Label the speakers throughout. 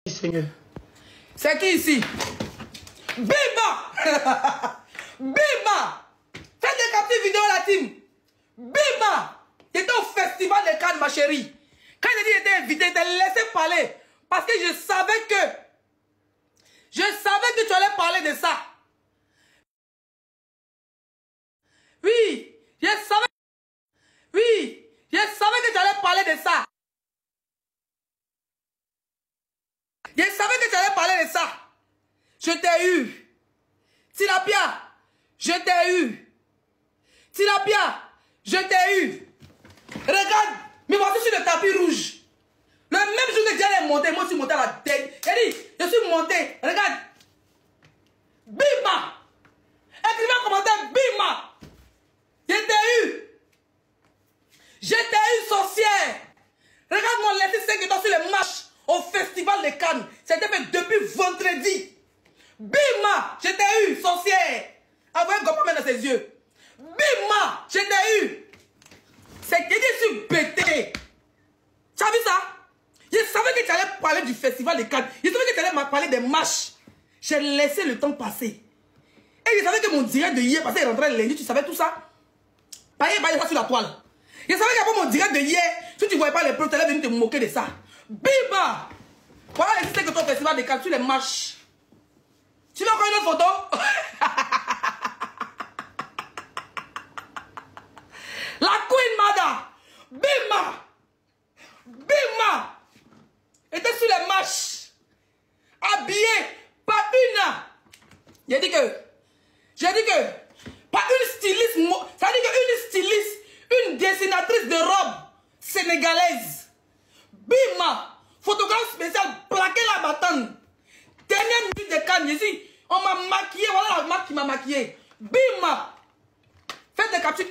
Speaker 1: Seigneur. C'est qui ici? Bima! Bima! Faites des captures vidéo la team. Bima! J'étais au festival de Cannes, ma chérie. Quand j'ai dit j'étais invité, j'étais laissé parler. Parce que je savais que tu allais parler de ça. Oui, je savais que tu allais parler de ça. Je savais que tu allais parler de ça. Je t'ai eu. Tilapia, je t'ai eu. Tilapia, je t'ai eu. Regarde, me voici sur le tapis rouge. Le même jour que j'allais monter, moi je suis monté à la tête. J'ai dit, je suis monté. Regarde. Bima. Écrivez un commentaire, Bima. Je t'ai eu. Je t'ai eu, sorcière. Regarde mon lettre 5 étoiles sur les marches au festival de Cannes. C'était fait depuis vendredi. Bima, je t'ai eu, sorcière. Envoyez Gopa dans ses yeux. Bima, je t'ai eu. C'est que je suis bêté. Tu as vu ça? Je savais que tu allais parler du festival de Cannes. Je savais que tu allais parler des marches. J'ai laissé le temps passer. Et je savais que mon direct de hier, parce qu'il rentrait lundi, tu savais tout ça? Pas ça sur la toile. Je savais qu'après mon direct de hier, si tu ne voyais pas les preuves, tu allais venir te moquer de ça. Bima! Voilà les que ton festival de Cannes sur les marches. Tu veux encore une autre photo? La Queen Mada! Bima! Bima! Était sur les marches. Habillée par une. J'ai dit que par une styliste. Ça dit qu'une styliste, une dessinatrice de robes sénégalaise. Bima! Photographe spécial, plaqué la bâtonne. Dernière minute de Cannes, ici, on m'a maquillé, voilà la marque qui m'a maquillé. Bima! Faites des captures.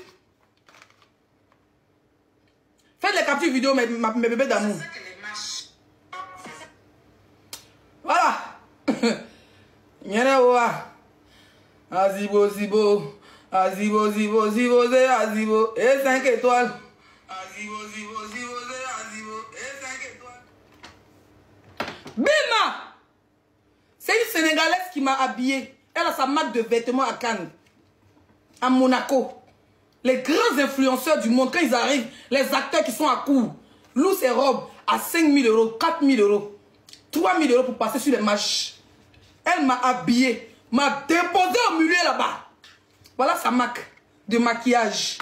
Speaker 1: Faites des captures vidéo, mes bébés d'amour. Voilà. Nyenewa. Azibo, zibo. Azibo, zibo, zibo, zé, azibo. Et 5 étoiles. Azibo, zibo, zibo, zé, azibo. Et 5 étoiles. Bima! C'est une Sénégalaise qui m'a habillée. Elle a sa marque de vêtements à Cannes. À Monaco. Les grands influenceurs du monde, quand ils arrivent, les acteurs qui sont à court, louent ces robes à 5 000 euros, 4 000 euros, 3 000 euros pour passer sur les marches. Elle m'a habillée, m'a déposé au milieu là-bas. Voilà sa marque de maquillage.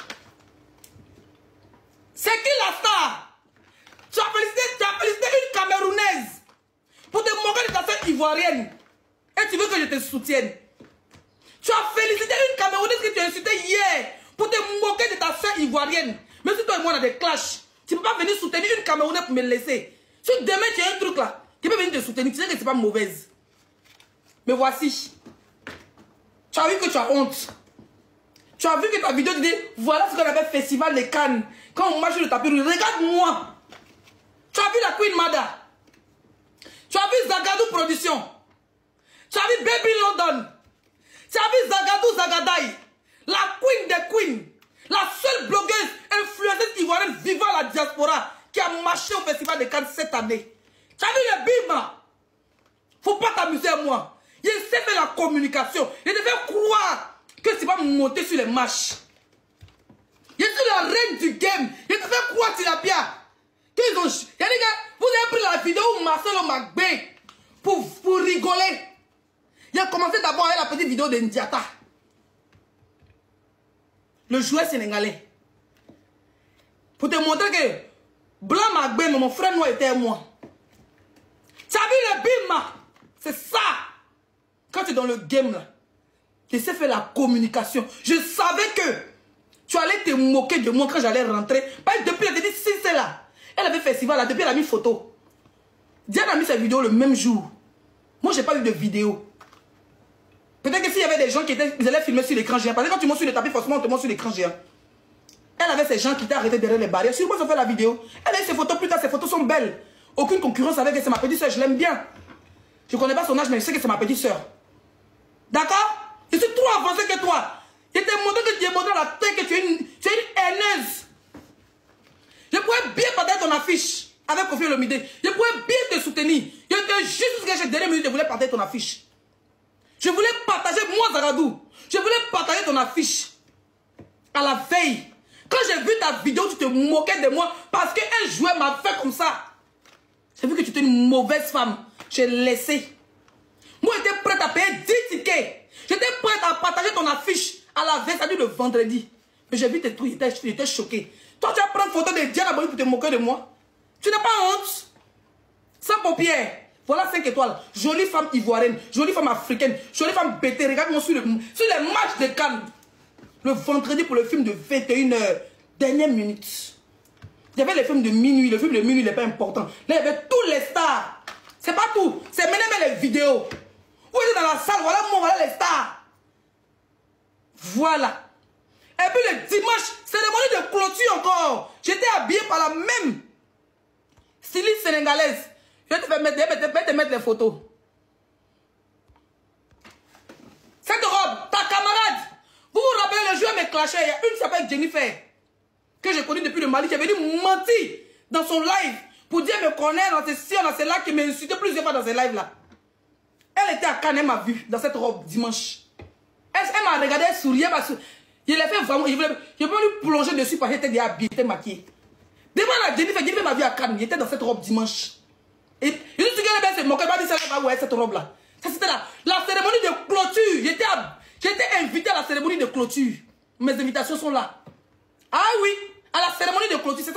Speaker 1: C'est qui la star? Tu as félicité une Camerounaise pour te moquer de ta soeur ivoirienne. Et tu veux que je te soutienne? Tu as félicité une Camerounaise que tu as insultée hier pour te moquer de ta soeur ivoirienne. Mais si toi et moi on a des clashs, tu ne peux pas venir soutenir une Camerounaise pour me laisser. Si demain tu as un truc là, tu peux venir te soutenir, tu sais que c'est pas mauvaise. Mais voici. Tu as vu que tu as honte. Tu as vu que ta vidéo te dit, voilà ce qu'on appelle festival de Cannes. Quand on marche sur le tapis rouge, regarde-moi. Tu as vu la Queen Mada. Tu as vu Zagadou Production. Tu as vu Baby London. Tu as vu Zagadou Zagadai. La Queen des Queens. La seule blogueuse influenceuse ivoirienne vivant la diaspora qui a marché au festival de Cannes cette année. Tu as vu le Bima. Faut pas t'amuser à moi. Je sais faire la communication. Je te fais croire que c'est pas monter sur les marches. Je suis la reine du game. Je te fais croire, Tilapia. Qu'ils ont... Vous avez pris la vidéo où Marcelo Magbé pour rigoler. Il a commencé d'abord avec la petite vidéo de Ndiata. Le joueur sénégalais. Pour te montrer que Blanc Magbé, mon frère noir était moi. Tu as vu le Bima? C'est ça. Quand tu es dans le game là, tu sais faire la communication. Je savais que tu allais te moquer de moi quand j'allais rentrer. Parce que depuis, elle te dit, si c'est là. Elle avait festival là, depuis elle a mis photo. Diane a mis sa vidéo le même jour. Moi, j'ai pas eu de vidéo. Peut-être que s'il y avait des gens qui ils allaient filmer sur l'écran géant. Parce que quand tu montes sur le tapis, forcément, on te montre sur l'écran géant. Elle avait ces gens qui étaient arrêtés derrière les barrières. Sûrement, ils ont fait la vidéo. Elle a eu ses photos plus tard. Ses photos sont belles. Aucune concurrence avec elle. C'est ma petite soeur. Je l'aime bien. Je connais pas son âge, mais je sais que c'est ma petite soeur. D'accord? Je suis trop avancé que toi. Je t'ai montré que tu es montré à la tête que tu es une haineuse. Je pourrais bien partager ton affiche avec Kofi Olomide. Je pourrais bien te soutenir. Je t'ai juste partager, dernière minute, je voulais partager ton affiche. Je voulais partager, moi Zagadou, je voulais partager ton affiche. À la veille. Quand j'ai vu ta vidéo, tu te moquais de moi parce qu'un joueur m'a fait comme ça. J'ai vu que tu étais une mauvaise femme. J'ai laissé. Moi, j'étais prête à payer 10 tickets. J'étais prête à partager ton affiche à la veille, c'est-à-dire le vendredi. Mais j'ai vu tes trucs, j'étais choqué. Toi, tu vas prendre photo de Diana Boni pour te moquer de moi. Tu n'as pas honte. Sans paupières. Voilà 5 étoiles. Jolie femme ivoirienne, jolie femme africaine, jolie femme bêtée. Regarde-moi sur les matchs de Cannes. Le vendredi pour le film de 21h. Dernière minute. Il y avait les films de minuit. Le film de minuit n'est pas important. Là, il y avait tous les stars. C'est pas tout. C'est même les vidéos. Vous êtes dans la salle. Voilà moi, voilà les stars. Voilà. Et puis le dimanche, cérémonie de clôture encore. J'étais habillé par la même styliste sénégalaise. Je vais te mettre les photos. Cette robe, ta camarade. Vous vous rappelez, le joueur me clashait. Il y a une qui s'appelle Jennifer, que j'ai connue depuis le Mali, qui avait dit mentir dans son live pour dire me connaître dans ces lives, qui m'a insulté plusieurs fois dans ces lives là. Elle était à Cannes, elle m'a vu dans cette robe dimanche. Elle m'a regardé, elle souriait parce que je l'ai fait vraiment. Je voulais lui plonger dessus parce qu'elle était déjà habillée, j'étais maquillée. Devant la Jennifer m'a vu à Cannes, il était dans cette robe dimanche. Et je suis bien, c'est mon pas dit ça, cette robe là. Ça c'était la cérémonie de clôture. J'étais invité à la cérémonie de clôture. Mes invitations sont là. Ah oui, à la cérémonie de clôture.